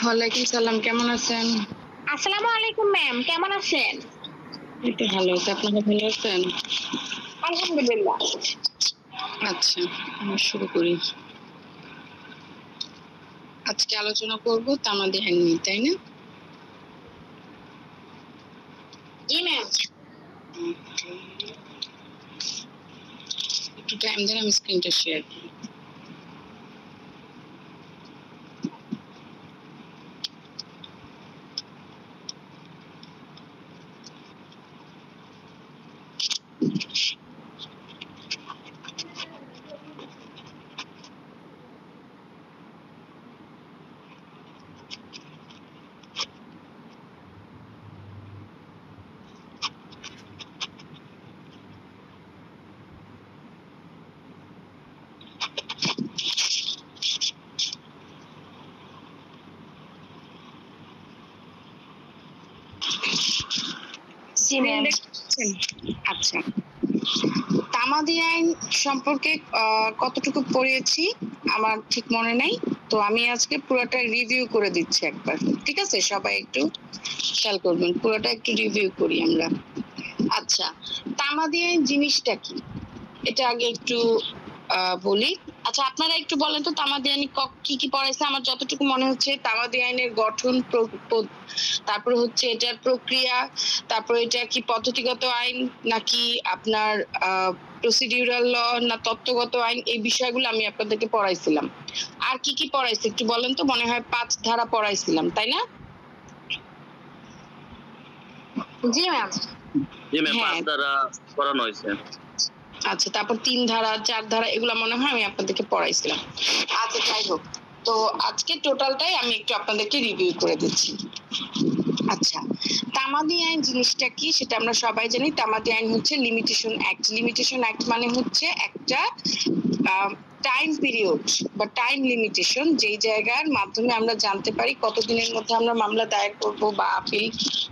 ওয়ালাইকুম সালাম, কেমন আছেন? আসসালামু আলাইকুম ম্যাম, কেমন আছেন? এই তো ভালো আছি, আপনারা ভালো আছেন? আলহামদুলিল্লাহ। আচ্ছা, আমি শুরু করি। আজকে আলোচনা করব তামাদি আইন নিয়ে, তাই না? জি ম্যাম। একটু টাইম দেন, আমি স্ক্রিনটা শেয়ার করি। জি ম্যাম। আচ্ছা, তামাদি আইন সম্পর্কে কতটুকু পড়েছি আমার ঠিক মনে নাই, তো আমি আজকে পুরোটা রিভিউ করে দিচ্ছি একবার। ঠিক আছে, সবাই একটু খেয়াল করবেন, পুরোটা একটু রিভিউ করি আমরা। আচ্ছা, তামাদি আইন জিনিসটা কি এটা আগে একটু বলি। আচ্ছা, আপনারা একটু বলেন তো তামাদি আইন কি কি পড়াইছে। আমার যতটুকু মনে হচ্ছে তামাদি আইনের গঠন, তারপর হচ্ছে এটার প্রক্রিয়া, তারপর এটা কি পদ্ধতিগত আইন নাকি আপনার প্রসিডিউরাল ল না তত্ত্বগত আইন, এই বিষয়গুলো আমি আপনাদেরকে পড়াইছিলাম। আর কি কি পড়াইছি একটু বলেন তো। মনে হয় 5 ধারা পড়াইছিলাম, তাই না? জি ম্যাম। জি ম্যাম, 5 ধারা পড়ানো হয়েছে। আচ্ছা, তারপর 3 ধারা 4 ধারা এগুলো মনে হয় আমি আপনাদেরকে পড়াইছিলাম। আচ্ছা, যাই হোক, তো আজকে টোটালটাই আমি একটু আপনাদেরকে রিভিউ করে দিচ্ছি। আচ্ছা, তামাদি আইন জিনিসটা কি সেটা আমরা সবাই জানি। তামাদি আইন হচ্ছে লিমিটেশন অ্যাক্ট। লিমিটেশন অ্যাক্ট মানে হচ্ছে একটা টাইম পিরিয়ড বা টাইম লিমিটেশন, যেই জায়গার মাধ্যমে আমরা জানতে পারি কতদিনের মধ্যে আমরা মামলা দায়ের করব বা আপিল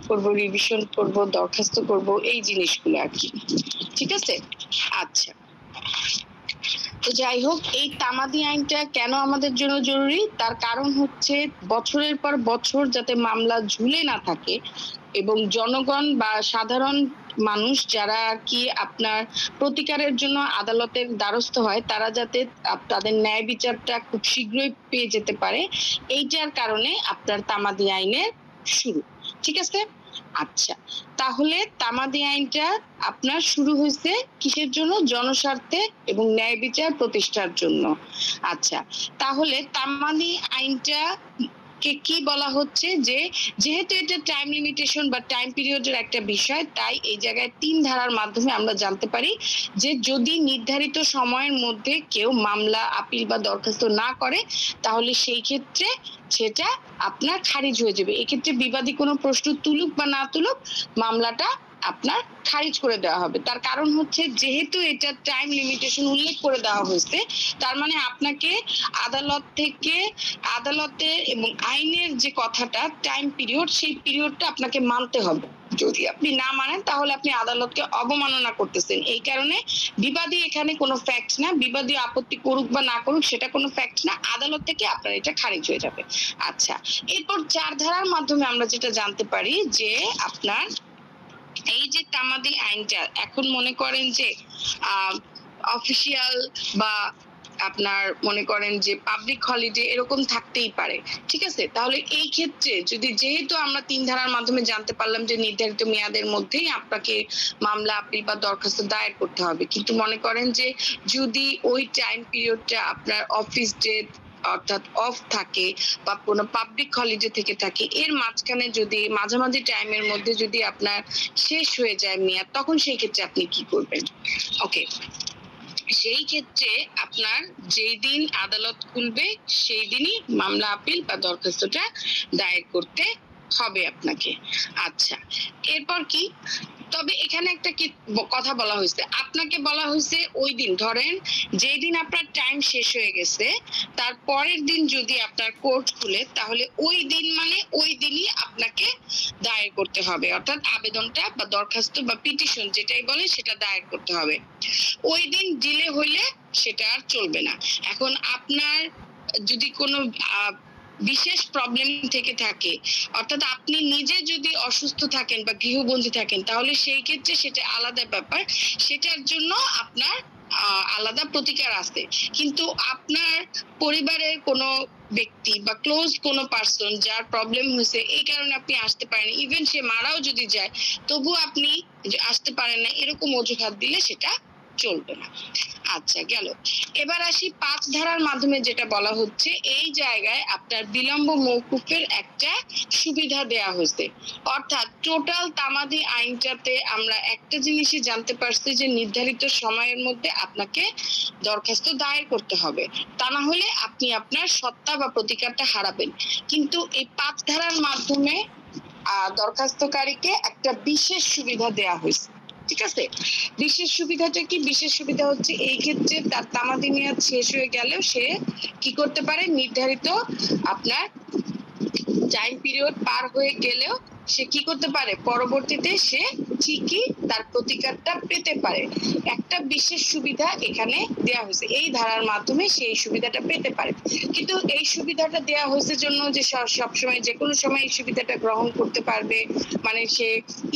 করব, রিভিশন করব, দরখাস্ত করব, এই জিনিসগুলো আর কি। ঠিক আছে। আচ্ছা, তো যাই হোক, এই তামাদি আইনটা কেন আমাদের জন্য জরুরি তার কারণ হচ্ছে বছরের পর বছর যাতে মামলা ঝুলে না থাকে এবং জনগণ বা সাধারণ মানুষ যারা কি আপনার প্রতিকারের জন্য আদালতের দ্বারস্থ হয় তারা যাতে তাদের ন্যায় বিচারটা খুব শীঘ্রই পেয়ে যেতে পারে, এইটার কারণে আপনার তামাদি আইনের শুরু। ঠিক আছে। আচ্ছা, তাহলে তামাদি আইনটা আপনার শুরু হয়েছে কিসের জন্য? জনস্বার্থে এবং ন্যায় বিচার প্রতিষ্ঠার জন্য। আচ্ছা, তাহলে তামাদি আইনটা কি বলা হচ্ছে যে যেহেতু এটা টাইম লিমিটেশন বা টাইম পিরিয়ডের একটা বিষয়, তাই এই জায়গায় 3 ধারার মাধ্যমে আমরা জানতে পারি যে যদি নির্ধারিত সময়ের মধ্যে কেউ মামলা, আপিল বা দরখাস্ত না করে তাহলে সেই ক্ষেত্রে সেটা আপনার খারিজ হয়ে যাবে। এক্ষেত্রে বিবাদী কোনো প্রশ্ন তুলুক বা না তুলুক, মামলাটা আপনার খারিজ করে দেওয়া হবে। তার কারণ হচ্ছে যেহেতু এটা টাইম লিমিটেশন উল্লেখ করে দেওয়া হয়েছে, তার মানে আপনাকে আদালতের এবং আইনের যে কথাটা টাইম পিরিয়ড, সেই পিরিয়ডটা আপনাকে মানতে হবে। যদি আপনি না মানেন তাহলে আপনি আদালতকে অবমাননা করতেছেন। এই কারণে বিবাদী এখানে কোনো ফ্যাক্ট না, বিবাদী আপত্তি করুক বা না করুক সেটা কোনো ফ্যাক্ট না, আদালত থেকে আপনার এটা খারিজ হয়ে যাবে। আচ্ছা, এরপর 4 ধারার মাধ্যমে আমরা যেটা জানতে পারি যে আপনার এই যে তামাদি আইনটা এখন মনে করেন যে অফিসিয়াল বা আপনার মনে করেন যে পাবলিক হলিডে এরকম থাকতেই পারে। ঠিক আছে, তাহলে এই ক্ষেত্রে যদি যেহেতু আমরা 3 ধারার মাধ্যমে জানতে পারলাম যে নির্ধারিত মেয়াদের মধ্যেই আপনাকে মামলা, আপিল বা দরখাস্ত দায়ের করতে হবে, কিন্তু মনে করেন যে যদি ওই টাইম পিরিয়ডটা আপনার অফিস ডে অর্থাৎ অফ থাকে বা কোনো পাবলিক হলিডে থেকে থাকে, এর মাঝখানে যদি মাঝামাঝি টাইমের মধ্যে যদি আপনার শেষ হয়ে যায় মেয়াদ, তখন সেই ক্ষেত্রে আপনি কি করবেন? ওকে, সেই ক্ষেত্রে আপনার যেই দিন আদালত খুলবে সেই দিনই মামলা, আপিল বা দরখাস্তটা দায়ের করতে হবে আপনাকে। আচ্ছা, এরপর কি? তবে এখানে একটা কি কথা বলা হয়েছে, আপনাকে বলা হয়েছে ওই দিন, ধরেন যেই দিন আপনার টাইম শেষ হয়ে গেছে তার পরের দিন যদি আপনার কোর্ট খুলে তাহলে ওই দিন মানে ওই দিনই আপনাকে দায়ের করতে হবে, অর্থাৎ আবেদনটা বা দরখাস্ত বা পিটিশন যেটাই বলে সেটা দায়ের করতে হবে। ওই দিন ডিলে হইলে সেটা আর চলবে না। এখন আপনার যদি কোনো বিশেষ প্রবলেম থেকে থাকে, অর্থাৎ আপনি নিজে যদি অসুস্থ থাকেন বা গৃহবন্দী থাকেন তাহলে সেই ক্ষেত্রে সেটা আলাদা ব্যাপার, সেটার জন্য আপনার আলাদা প্রতিকার আছে। কিন্তু আপনার পরিবারের কোনো ব্যক্তি বা ক্লোজ কোনো পার্সন যার প্রবলেম হয়েছে এই কারণে আপনি আসতে পারেন, ইভেন সে মারাও যদি যায় তবু আপনি আসতে পারেন না, এরকম অজুহাত দিলে সেটা চলবে না। আচ্ছা গেল, এবার আসি 5 ধারার মাধ্যমে যেটা বলা হচ্ছে, এই জায়গায় আপনার বিলম্ব মওকুফের একটা সুবিধা দেয়া হয়েছে। অর্থাৎ টোটাল তামাদি আইনটাতে আমরা একটা জিনিসই জানতে পারছি যে নির্ধারিত সময়ের মধ্যে আপনাকে দরখাস্ত দায়ের করতে হবে, তা না হলে আপনি আপনার সত্তা বা প্রতিকারটা হারাবেন। কিন্তু এই 5 ধারার মাধ্যমে দরখাস্তকারীকে একটা বিশেষ সুবিধা দেয়া হয়েছে। ঠিক আছে, বিশেষ সুবিধাটা কি? বিশেষ সুবিধা হচ্ছে এই ক্ষেত্রে তার তামাদি মেয়াদ শেষ হয়ে গেলেও সে কি করতে পারে, নির্ধারিত আপনার টাইম পিরিয়ড পার হয়ে গেলেও সে কি করতে পারে, পরবর্তীতে সে ঠিকই তার প্রতিকারটা পেতে পারে। একটা বিশেষ সুবিধা এখানে দেয়া হয়েছে, এই ধারার মাধ্যমে সেই সুবিধাটা পেতে পারে। কিন্তু এই সুবিধাটা দেয়া হয়েছে জন্য যে সবসময় যে কোনো সময় এই সুবিধাটা গ্রহণ করতে পারবে, মানে সে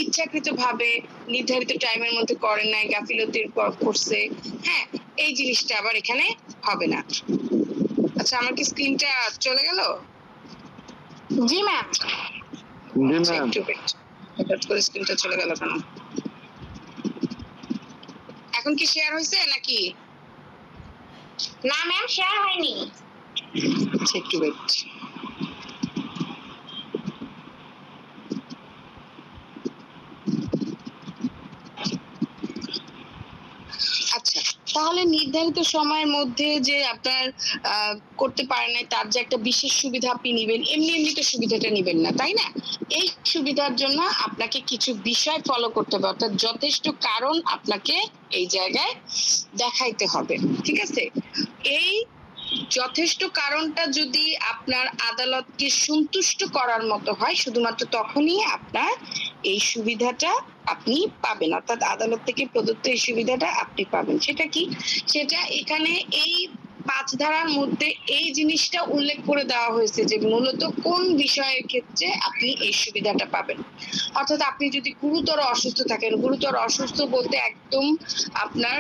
ইচ্ছাকৃত ভাবে নির্ধারিত টাইমের মধ্যে করে নাই, গাফিলতির করছে, হ্যাঁ, এই জিনিসটা আবার এখানে হবে না। আচ্ছা, আমার কি স্ক্রিনটা চলে গেল? জি ম্যাম। হঠাৎ করে স্ক্রিনটা চলে গেল কেন? এখন কি শেয়ার হয়েছে নাকি? না ম্যাম, শেয়ার হয়নি। আচ্ছা, একটু ওয়েট। আচ্ছা, তাহলে নির্ধারিত সময়ের মধ্যে যে আপনার করতে পারেন না, তার যে একটা বিশেষ সুবিধা আপনি নেবেন, এমনি এমনি তো সুবিধাটা নেবেন না, তাই না? এই সুবিধার জন্য আপনাকে কিছু বিষয় ফলো করতে হবে, অর্থাৎ যথেষ্ট কারণ আপনাকে এই জায়গায় দেখাইতে হবে। ঠিক আছে, এই যথেষ্ট কারণটা যদি আপনার আদালতকে সন্তুষ্ট করার মতো হয়, শুধুমাত্র তখনই আপনার এই সুবিধাটা আপনি পাবেন, অর্থাৎ আদালত থেকে প্রদত্ত এই সুবিধাটা আপনি পাবেন। সেটা কি? সেটা এখানে এই 5 ধারার মধ্যে এই জিনিসটা উল্লেখ করে দেওয়া হয়েছে যে মূলত কোন বিষয়ের ক্ষেত্রে আপনি এই সুবিধাটা পাবেন। অর্থাৎ আপনি যদি গুরুতর অসুস্থ থাকেন, গুরুতর অসুস্থ বলতে একদম আপনার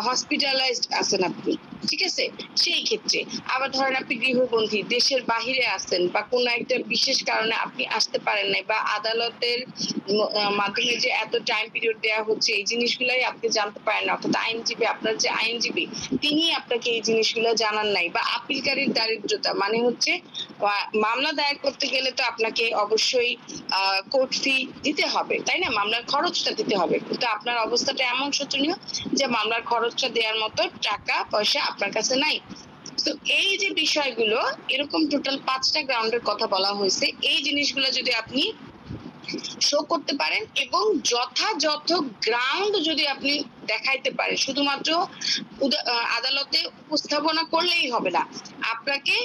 হসপিটালাইজড আছেন আপনি, ঠিক আছে, সেই ক্ষেত্রে। আবার ধরেন আপনি গৃহবন্দী, দেশের বাহিরে আছেন, বা কোনো একটা বিশেষ কারণে আপনি আসতে পারেন নাই, বা আদালতের মাধ্যমে যে এত টাইম পিরিয়ড দেওয়া হচ্ছে এই জিনিসগুলাই আপনি জানতে পারেন না, অর্থাৎ আইনজীবী, আপনার যে আইনজীবী তিনি আপনাকে এই জিনিসগুলো জানান নাই, বা আপিলকারীর দারিদ্রতা, মানে হচ্ছে মামলা দায়ের করতে গেলে তো আপনাকে অবশ্যই কোর্ট ফি দিতে হবে, তাই না? মামলার খরচটা দিতে হবে, কিন্তু আপনার অবস্থাটা এমন শোচনীয় যে মামলার খরচটা দেওয়ার মতো টাকা পয়সা আপনার কাছে নাই। তো এই যে বিষয়গুলো, এরকম টোটাল 5টা গ্রাউন্ডের কথা বলা হয়েছে। এই জিনিসগুলো যদি আপনি শো করতে পারেন এবং যথাযথ গ্রাউন্ড যদি আপনি দেখাইতে পারেন, শুধুমাত্র আদালতে উপস্থাপনা করলেই হবে না, আপনাকে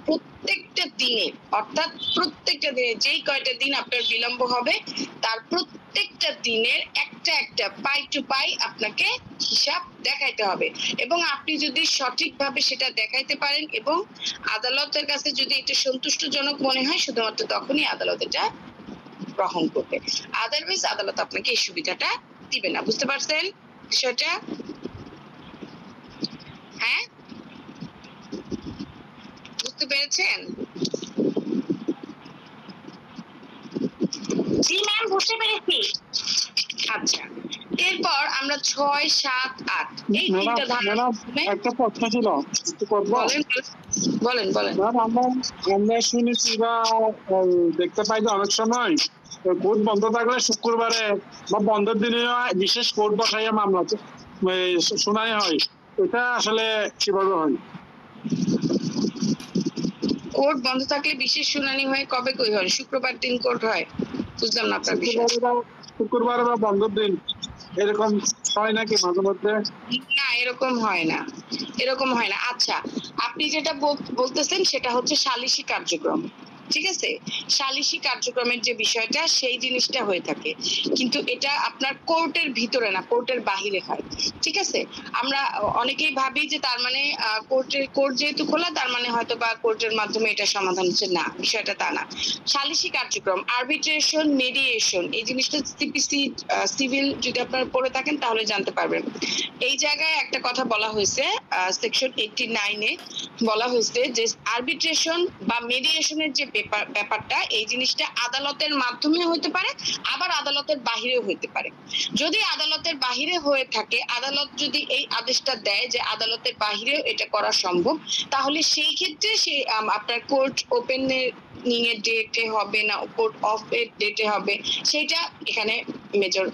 প্রত্যেকটা দিনে, অর্থাৎ প্রত্যেকটা দিনে যেই কয়টা দিন আপনার বিলম্ব হবে তার প্রত্যেকটা দিনের একটা একটা পাই টু পাই আপনাকে হিসাব দেখাইতে হবে। এবং আপনি যদি সঠিকভাবে সেটা দেখাইতে পারেন এবং আদালতের কাছে যদি এটা সন্তুষ্টজনক মনে হয়, শুধুমাত্র তখনই আদালত এটা গ্রহণ করবে, আদারওয়াইজ আদালত আপনাকে এই সুবিধাটা দিবে না। বুঝতে পারছেন বিষয়টা? হ্যাঁ, বুঝতে পেরেছেন? জি ম্যাম, বুঝতে পেরেছি। আচ্ছা, এরপর আমরা 6, 7, 8 এই তিনটা ধারা। একটা প্রশ্ন ছিল, একটু করবো? বলেন বলেন। আমরা শুনেছি বা দেখতে পাই যে অনেক সময় কোর্ট বন্ধ থাকলে শুক্রবারে বা বন্ধের দিনে বিশেষ কোর্ট বসাইয়া মামলা শুনাই হয়, এটা আসলে কিভাবে হয়? কোর্ট বন্ধ থাকলে বিশেষ শুনানি হয় কবে কই হয়? শুক্রবার দিন কোর্ট হয়? বুঝলাম না আপনার বিষয়। শুক্রবার বা বন্ধের দিন এরকম হয় নাকি মাঝে মধ্যে? না, এরকম হয় না, এরকম হয় না। আচ্ছা, আপনি যেটা বলতেছেন সেটা হচ্ছে সালিসি কার্যক্রম। ঠিক আছে, সালিসি কার্যক্রমের যে বিষয়টা সেই জিনিসটা হয়ে থাকে, কিন্তু এটা আপনার কোর্টের ভিতরে না, কোর্টের বাহিরে হয়। ঠিক আছে, আমরা অনেকেই ভাবি যে তার মানে কোর্ট যেহেতু খোলা তার মানে হয়তো বা কোর্টের মাধ্যমে এটা সমাধান হচ্ছে, না, বিষয়টা তা না। সালিসি কার্যক্রম, আরবিট্রেশন, মেডিয়েশন, এই জিনিসটা সিপিসি সিভিল যদি আপনারা পড়ে থাকেন তাহলে জানতে পারবেন। এই জায়গায় একটা কথা বলা হয়েছে, সেকশন 89-এ বলা হয়েছে যে আরবিট্রেশন বা মেডিয়েশনের যে ব্যাপারটা, এই জিনিসটা আদালতের মাধ্যমে হতে পারে, আবার আদালতের বাহিরেও হতে পারে। যদি আদালতের বাহিরে হয়ে থাকে, আদালত যদি এই আদেশটা দেয় যে আদালতের বাহিরেও এটা করা সম্ভব, তাহলে সেই ক্ষেত্রে সে আপনার কোর্ট ওপেনিং এর ডেটে হবে না কোর্ট অফ এর ডেটে হবে, সেটা এখানে মেজর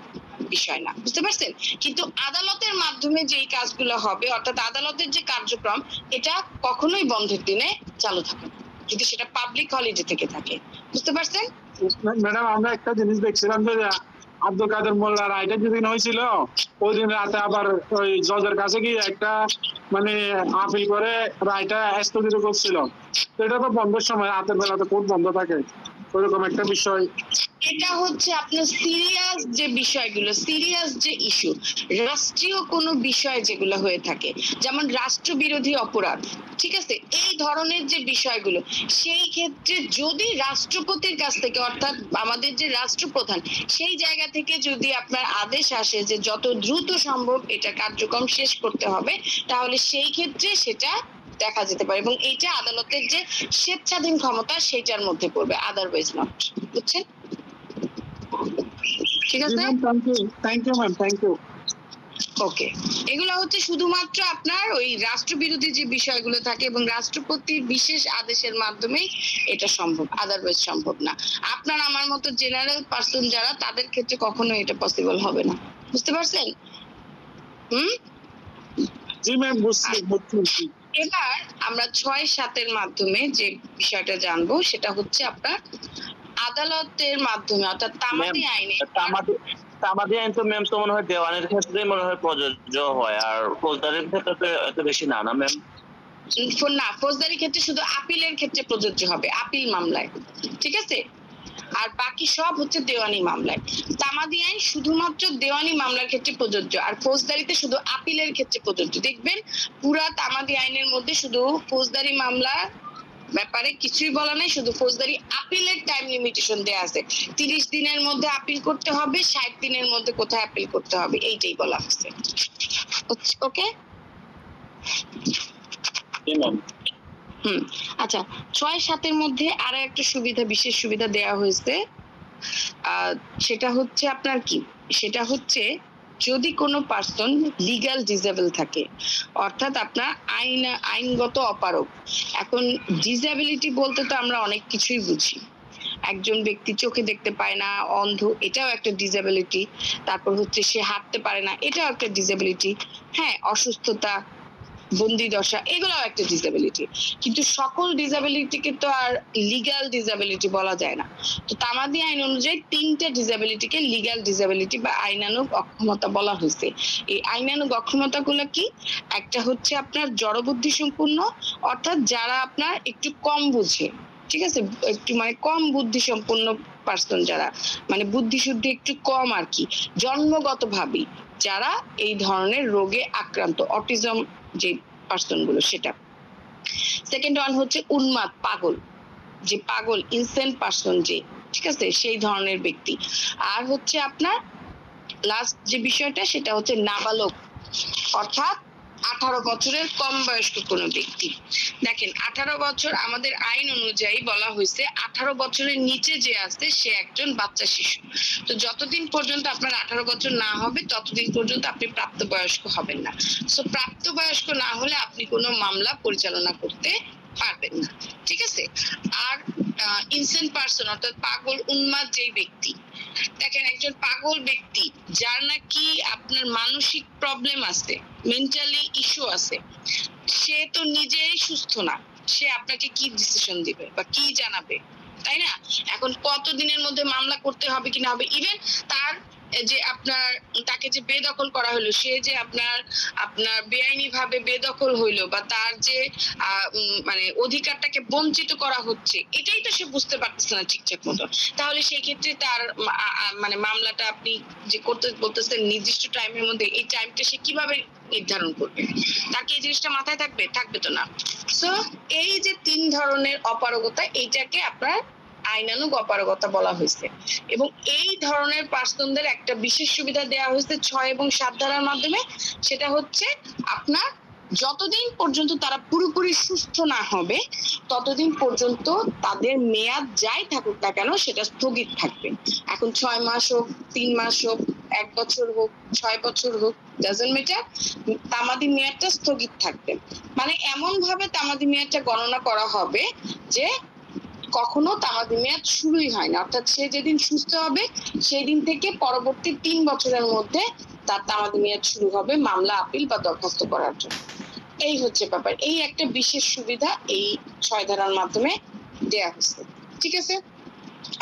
বিষয় না, বুঝতে পারছেন? কিন্তু আদালতের মাধ্যমে যেই কাজগুলো হবে, অর্থাৎ আদালতের যে কার্যক্রম, এটা কখনোই বন্ধের দিনে চালু থাকে না, যদি সেটা পাবলিক হলিডে থেকে থাকে, বুঝতে পারছেন? ম্যাডাম আমরা একটা জিনিস দেখছিলাম যে আব্দুল কাদের মোল্লা রায়টা যেদিন হয়েছিল ওই দিন রাতে আবার ওই জজের কাছে গিয়ে একটা মানে আপিল করে রায়টা স্থগিত করছিল। তো এটা তো বন্ধের সময়, রাতের বেলা তো কোর্ট বন্ধ থাকে, ওইরকম একটা বিষয়। এটা হচ্ছে আপনার সিরিয়াস যে বিষয়গুলো, সিরিয়াস যে ইস্যু, রাষ্ট্রীয় কোনো বিষয় যেগুলো হয়ে থাকে, যেমন রাষ্ট্রবিরোধী অপরাধ, ঠিক আছে, এই ধরনের যে বিষয়গুলো, সেই ক্ষেত্রে যদি রাষ্ট্রপতির কাছ থেকে, অর্থাৎ আমাদের যে রাষ্ট্রপ্রধান, সেই জায়গা থেকে যদি আপনার আদেশ আসে যে যত দ্রুত সম্ভব এটা কার্যক্রম শেষ করতে হবে, তাহলে সেই ক্ষেত্রে সেটা দেখা যেতে পারে, এবং এইটা আদালতের যে স্বেচ্ছাধীন ক্ষমতা সেটার মধ্যে পড়বে, আদারওয়াইজ নট, বুঝছেন? ঠিক আছে, thank you ma'am, thank you. Okay, এগুলো হচ্ছে শুধুমাত্র আপনার ওই রাষ্ট্রবিরোধী যে বিষয়গুলো থাকে এবং রাষ্ট্রপতির বিশেষ আদেশের মাধ্যমে এটা সম্ভব, আদারওয়াইজ সম্ভব না। আপনার আমার মতো জেনারেল পার্সন যারা, তাদের ক্ষেত্রে কখনো এটা পসিবল হবে না, বুঝতে পারছেন? জি ম্যাম, বুঝছি। এবার আমরা 6-7-এর মাধ্যমে যে বিষয়টা জানবো সেটা হচ্ছে আপনার আদালতের মাধ্যমে, অর্থাৎ তামাদি আইনে। তামাদি আইন তো ম্যাম তো মনে হয় দেওয়ানের ক্ষেত্রে মনে হয় প্রযোজ্য হয়, আর ফৌজদারির ক্ষেত্রে তো এত বেশি না, না ম্যাম? না, ফৌজদারি ক্ষেত্রে শুধু আপিলের ক্ষেত্রে প্রযোজ্য হবে, আপিল মামলায়, ঠিক আছে, আর বাকি সব হচ্ছে দেওয়ানি মামলায়। তামাদি আইন শুধুমাত্র দেওয়ানি মামলার ক্ষেত্রে প্রযোজ্য, আর ফৌজদারিতে শুধু আপিলের ক্ষেত্রে প্রযোজ্য। দেখবেন পুরা তামাদি আইনের মধ্যে শুধু ফৌজদারি মামলা ব্যাপারে কিছুই বলা নাই, শুধু ফৌজদারি আপিলের টাইম লিমিটেশন দেয়া আছে, 30 দিনের মধ্যে আপিল করতে হবে, 60 দিনের মধ্যে কোথায় আপিল করতে হবে, এইটাই বলা হচ্ছে। ওকে, আচ্ছা, 6-7-এর মধ্যে আরো একটা সুবিধা, বিশেষ সুবিধা দেয়া হয়েছে, সেটা হচ্ছে আপনার কি, সেটা হচ্ছে যদি কোনো পার্সন লিগ্যাল ডিসেবল থাকে, অর্থাৎ আপনার আইনগত অপারগ। এখন ডিসেবিলিটি বলতে তো আমরা অনেক কিছুই বুঝি, একজন ব্যক্তি চোখে দেখতে পায় না, অন্ধ, এটাও একটা ডিসেবিলিটি। তারপর হচ্ছে সে হাঁটতে পারে না, এটাও একটা ডিসেবিলিটি। হ্যাঁ, অসুস্থতা, বন্দি দশা, এগুলোও একটা ডিসেবিলিটি। কিন্তু সকল ডিসেবিলিটিকে তো আর লিগ্যাল ডিসেবিলিটি বলা যায় না। তো তামাদি আইন অনুযায়ী 3টে ডিসেবিলিটিকে লিগ্যাল ডিসেবিলিটি বা আইনানুগ অক্ষমতা বলা হয়েছে। এই আইনানুগ অক্ষমতাগুলো কি? একটা হচ্ছে আপনার জড়বুদ্ধি সম্পন্ন, অর্থাৎ যারা আপনার একটু কম বুঝে, ঠিক আছে, একটু মানে কম বুদ্ধি সম্পন্ন পার্সন, যারা মানে বুদ্ধি শুদ্ধি একটু কম আর কি, জন্মগতভাবে যারা এই ধরনের রোগে আক্রান্ত, অটিজম যে পার্সন গুলো, সেটা। সেকেন্ড ওয়ান হচ্ছে উন্মাদ, পাগল, যে পাগল ইনসেন্ট পার্সন যে, ঠিক আছে, সেই ধরনের ব্যক্তি। আর হচ্ছে আপনার লাস্ট যে বিষয়টা সেটা হচ্ছে নাবালক, অর্থাৎ 18 বছরের কম বয়স্ক কোনো ব্যক্তি। দেখেন 18 বছর আমাদের আইন অনুযায়ী বলা হয়েছে 18 বছরের নিচে যে আছে সে একজন বাচ্চা শিশু। তো যতদিন পর্যন্ত আপনার 18 বছর না হবে ততদিন পর্যন্ত আপনি প্রাপ্তবয়স্ক হবেন না। সো প্রাপ্তবয়স্ক না হলে আপনি কোনো মামলা পরিচালনা করতে পারবেন না, ঠিক আছে। আর ইনসেন্ট পার্সন, অর্থাৎ পাগল উন্মাদ যেই ব্যক্তি, দেখেন একজন পাগল ব্যক্তি যার নাকি আপনার মানসিক প্রবলেম আছে, মেন্টালি ইস্যু আছে, সে তো নিজেই সুস্থ না, সে আপনাকে কি ডিসিশন দিবে বা কি জানাবে, তাই না? এখন কত দিনের মধ্যে মামলা করতে হবে কিনা হবে, ইভেন তার যে আপনার তাকে যে বেদখল করা হলো, সে যে আপনার বেআইনি ভাবে বেদখল হইলো, বা তার যে মানে অধিকারটাকে বঞ্চিত করা হচ্ছে, এটাই তো সে বুঝতে পারতেছে না ঠিকঠাক মতো। তাহলে সেই ক্ষেত্রে তার মানে মামলাটা আপনি যে করতে বলতেছেন নির্দিষ্ট টাইমের মধ্যে, এই টাইমটা সে কিভাবে নির্ধারণ করবে? তাকে এই জিনিসটা মাথায় থাকবে তো না। সো এই যে 3 ধরনের অপারগতা, এইটাকে আপনার আইনানুগ অপারগতা বলা হয়েছে। এবং এই ধরনের পার্সনদের একটা বিশেষ সুবিধা দেওয়া হয়েছে 6 এবং 7 ধারার মাধ্যমে। সেটা হচ্ছে আপনার যতদিন পর্যন্ত তারা পুরোপুরি সুস্থ না হবে ততদিন পর্যন্ত তাদের মেয়াদ যাই থাকুক না কেন সেটা স্থগিত থাকবে। এখন 6 মাস হোক, 3 মাস হোক, 1 বছর হোক, 6 বছর হোক, ডাজন্ট ম্যাটার, তামাদি মেয়াদটা স্থগিত থাকবে। মানে এমন ভাবে তামাদি মেয়াদটা গণনা করা হবে যে কখনো তামাদি মেয়াদ শুরুই হয় না, অর্থাৎ সে যেদিন সুস্থ হবে সেই দিন থেকে পরবর্তী 3 বছরের মধ্যে তার তামাদি মেয়াদ শুরু হবে মামলা, আপিল বা দরখাস্ত করার জন্য। এই হচ্ছে ব্যাপার। এই একটা বিশেষ সুবিধা এই 6 ধারার মাধ্যমে দেয়া হয়েছে। ঠিক আছে।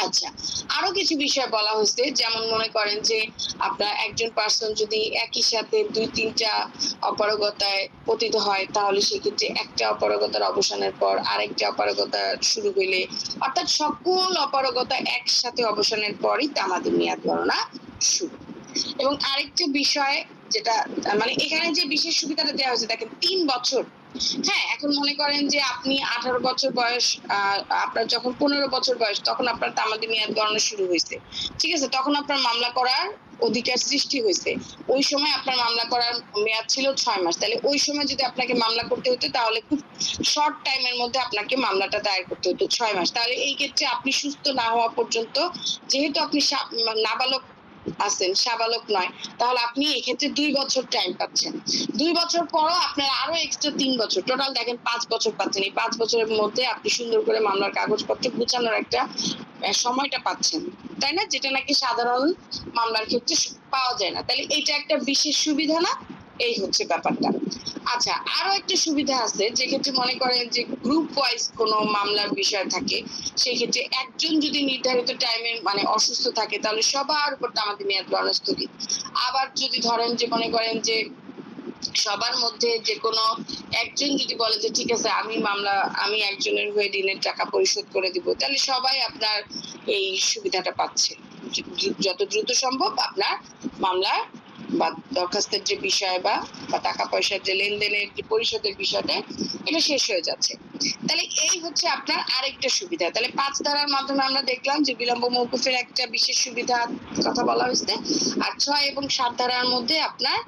আচ্ছা, আরো কিছু বিষয় বলা হয়েছে, যেমন মনে করেন যে আপনার একজন পার্সন যদি একই সাথে 2-3টা অপারগতায় পতিত হয়, তাহলে সেক্ষেত্রে একটা অপারগতার অবসানের পর আরেকটা অপারগতা শুরু হইলে, অর্থাৎ সকল অপারগতা একসাথে অবসানের পরই তামাদি মেয়াদ গণনা শুরু। এবং আরেকটা বিষয় যেটা মানে এখানে যে বিশেষ সুবিধাটা দেওয়া হয়েছে, দেখেন 3 বছর। হ্যাঁ, এখন মনে করেন যে আপনি 18 বছর বয়স, আপনার যখন 15 বছর বয়স তখন আপনার তামাদি মেয়াদ গণনা শুরু হয়েছে। ঠিক আছে, তখন আপনার মামলা করার অধিকার সৃষ্টি হয়েছে। ওই সময় আপনার মামলা করার মেয়াদ ছিল 6 মাস। তাহলে ওই সময় যদি আপনাকে মামলা করতে হতো তাহলে খুব শর্ট টাইমের মধ্যে আপনাকে মামলাটা দায়ের করতে হতো 6 মাস। তাহলে এই ক্ষেত্রে আপনি সুস্থ না হওয়া পর্যন্ত, যেহেতু আপনি নাবালক আছেন, সাবালক নয়, তাহলে আপনি এক্ষেত্রে 2 বছর টাইম পাচ্ছেন। 2 বছর পরও আপনার আরো এক্সট্রা 3 বছর, টোটাল দেখেন 5 বছর পাচ্ছেন। এই 5 বছরের মধ্যে আপনি সুন্দর করে মামলার কাগজপত্র গুছানোর একটা সময়টা পাচ্ছেন, তাই না? যেটা নাকি সাধারণ মামলার ক্ষেত্রে পাওয়া যায় না। তাহলে এটা একটা বিশেষ সুবিধা না? এই হচ্ছে ব্যাপারটা। আচ্ছা, আরো একটা সুবিধা আছে, যে ক্ষেত্রে মনে করেন যে গ্রুপ ওয়াইজ কোনো মামলার বিষয় থাকে, সেই ক্ষেত্রে একজন যদি নির্ধারিত টাইমে মানে অসুস্থ থাকে তাহলে সবার উপর তামাদি মেয়াদ গণনা স্থগিত। আবার যদি ধরেন যে মনে করেন যে সবার মধ্যে যে কোনো একজন যদি বলে যে ঠিক আছে আমি একজনের হয়ে ঋণের টাকা পরিশোধ করে দিব, তাহলে সবাই আপনার এই সুবিধাটা পাচ্ছে। যত দ্রুত সম্ভব আপনার মামলা বা দরখাস্তের যে বিষয় বা টাকা পয়সার যে লেনদেনের যে পরিশোধের বিষয়টা, এটা শেষ হয়ে যাচ্ছে। তাহলে এই হচ্ছে আপনার আরেকটা সুবিধা। তাহলে 5 ধারার মাধ্যমে আমরা দেখলাম যে বিলম্ব মওকুফের একটা বিশেষ সুবিধার কথা বলা হয়েছে, আর 6 এবং 7 ধারার মধ্যে আপনার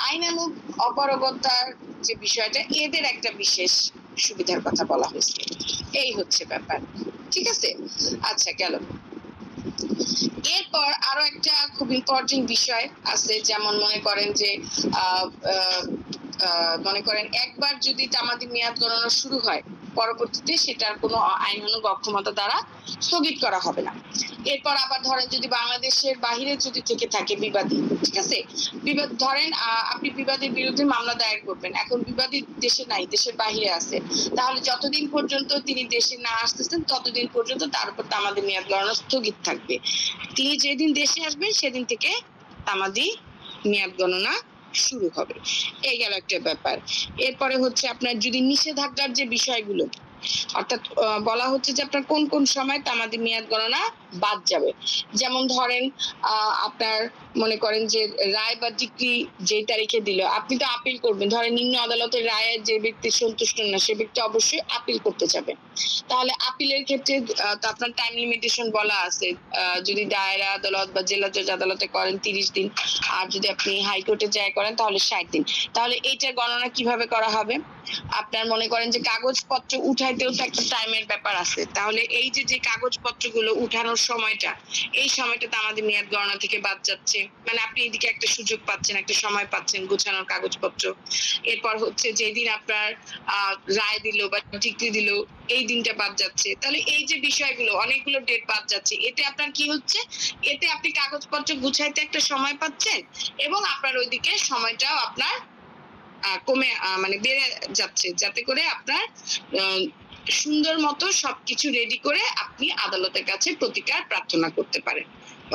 আইনানুগ অপারগতার যে বিষয়টা, এদের একটা বিশেষ সুবিধার কথা বলা হয়েছে। এই হচ্ছে ব্যাপার। ঠিক আছে। আচ্ছা, গেল। এরপর আরো একটা খুব ইম্পর্টেন্ট বিষয় আছে, যেমন মনে করেন যে মনে করেন একবার যদি তামাদি মেয়াদ গণনা শুরু হয়, পরবর্তীতে সেটার কোনো আইনানুগ অক্ষমতা দ্বারা স্থগিত করা হবে না। এরপর আবার ধরেন যদি বাংলাদেশের বাহিরে যদি থেকে থাকে বিবাদী, ঠিক আছে, বিবাদ ধরেন আপনি বিবাদীর বিরুদ্ধে মামলা দায়ের করবেন, এখন বিবাদী দেশে নাই, দেশের বাহিরে আছে, তাহলে যতদিন পর্যন্ত তিনি দেশে না আসতেছেন ততদিন পর্যন্ত তার উপর তামাদি মেয়াদ গণনা স্থগিত থাকবে। তিনি যেদিন দেশে আসবেন সেদিন থেকে তামাদি মেয়াদ গণনা শুরু হবে। এই গেল একটা ব্যাপার। এরপরে হচ্ছে আপনার যদি নিষেধাজ্ঞার যে বিষয়গুলো, অর্থাৎ বলা হচ্ছে যে আপনার কোন কোন সময় তামাদি মেয়াদ গণনা বাদ যাবে। যেমন ধরেন আপনার মনে করেন যে রায় বা ডিক্রি যে তারিখে দিল, আপনি তো আপিল করবেন। ধরেন নিম্ন আদালতের রায়ে যে ব্যক্তি সন্তুষ্ট না, সে ব্যক্তি অবশ্যই আপিল করতে যাবে। তাহলে আপিলের ক্ষেত্রে তো আপনার টাইম লিমিটেশন বলা আছে। যদি দায়রা আদালত বা জেলা জজ আদালতে করেন 30 দিন, আর যদি আপনি হাইকোর্টে যাই করেন তাহলে 60 দিন। তাহলে এইটার গণনা কিভাবে করা হবে? আপনার মনে করেন যে কাগজপত্র উঠাইতেও তো একটা টাইমের ব্যাপার আছে। তাহলে এই যে কাগজপত্রগুলো উঠানোর সময়টা, এই সময়টা তো আমাদের মেয়াদ গণনা থেকে বাদ যাচ্ছে। মানে আপনি এদিকে একটা সুযোগ পাচ্ছেন, একটা সময় পাচ্ছেন গোছানোর কাগজপত্র। এরপর হচ্ছে যেদিন আপনার রায় দিল বা ডিক্রি দিল, এই দিনটা বাদ যাচ্ছে। তাহলে এই যে বিষয়গুলো, অনেকগুলো ডেট বাদ যাচ্ছে। এতে আপনার কি হচ্ছে? এতে আপনি কাগজপত্র গুছাইতে একটা সময় পাচ্ছেন, এবং আপনার ওইদিকে সময়টাও আপনার কমে মানে বেড়ে যাচ্ছে, যাতে করে আপনার সুন্দর মতো সবকিছু রেডি করে আপনি আদালতের কাছে প্রতিকার প্রার্থনা করতে পারেন।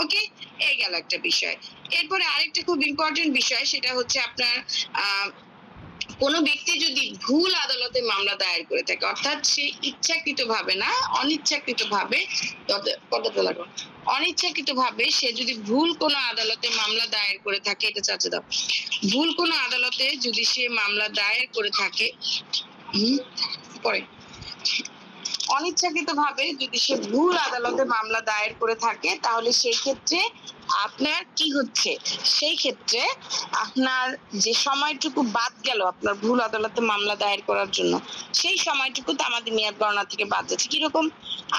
ওকে, এই গেল একটা বিষয়। এরপরে আরেকটা খুব ইম্পর্টেন্ট বিষয়, সেটা হচ্ছে আপনার কোনো ব্যক্তি যদি ভুল আদালতে মামলা দায়ের করে থাকে, অর্থাৎ সে ইচ্ছাকৃতভাবে না, অনিচ্ছাকৃতভাবে, অনিচ্ছাকৃতভাবে সে যদি ভুল কোনো আদালতে মামলা দায়ের করে থাকে, এটা চাচা দাও, ভুল কোনো আদালতে যদি সে মামলা দায়ের করে থাকে, পরে অনিচ্ছাকৃতভাবে যদি সে ভুল আদালতে মামলা দায়ের করে থাকে, তাহলে সেই ক্ষেত্রে আপনার কি হচ্ছে, সেই ক্ষেত্রে আপনার যে সময়টুকু বাদ গেল আপনার ভুল আদালতে মামলা দায়ের করার জন্য, সেই সময়টুকু তামাদি মেয়াদ গণনা থেকে বাদ যাচ্ছে। কিরকম?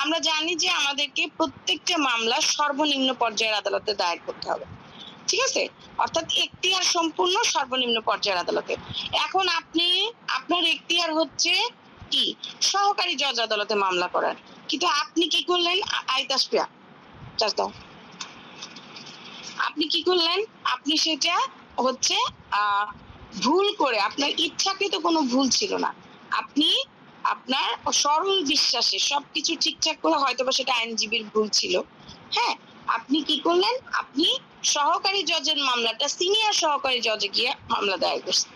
আমরা জানি যে আমাদেরকে প্রত্যেকটা মামলা সর্বনিম্ন পর্যায়ের আদালতে দায়ের করতে হবে, ঠিক আছে? অর্থাৎ এখতিয়ার সম্পূর্ণ সর্বনিম্ন পর্যায়ের আদালতে। এখন আপনি, আপনার এখতিয়ার হচ্ছে কি সহকারী জজ আদালতে মামলা করার, কিন্তু আপনি কি করলেন, আইতাসপিয়া চাষ দাও, আপনি কি করলেন, আপনি সেটা হচ্ছে ভুল করে, আপনার ইচ্ছাকৃত কোনো ভুল ছিল না, আপনি আপনার সরল বিশ্বাসে সবকিছু ঠিকঠাক করে, হয়তোবা সেটা আইনজীবীর ভুল ছিল, হ্যাঁ, আপনি কি করলেন, আপনি সহকারী জজের মামলাটা সিনিয়র সহকারী জজে গিয়ে মামলা দায়ের করছেন,